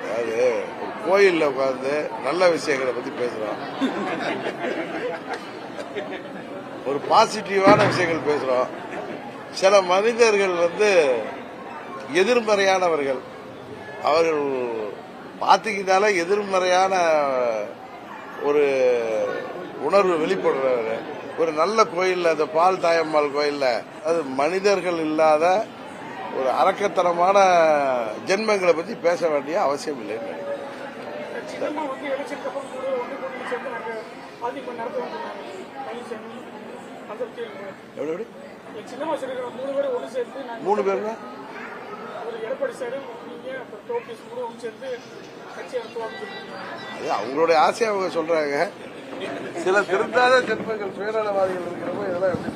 அதாவது கோயில்ல உட்கார்ந்து நல்ல விஷயங்களை பத்தி பேசுறோம், ஒரு பாசிட்டிவான விஷயங்கள் பேசுறோம். சில மனிதர்கள் எதிர்மறையானவர்கள், அவர்கள் பாத்தீங்கன்னால எதிர்மறையான ஒரு உணர்வு வெளிப்படுறாரு. ஒரு நல்ல கோயில்ல, அந்த பால் தாயம்மாள் கோயில்ல, அது மனிதர்கள் இல்லாத ஒரு அரக்கத்தனமான ஜென்மங்களை பத்தி பேச வேண்டிய அவசியம் இல்லை. மூணு பேருங்க அது அவங்களுடைய ஆசையை அவங்க சொல்றாங்க. சில திருந்தாத ஜென்மங்கள் சுயநலவாதிகள் இருக்கிறப்போ இதெல்லாம் எப்படி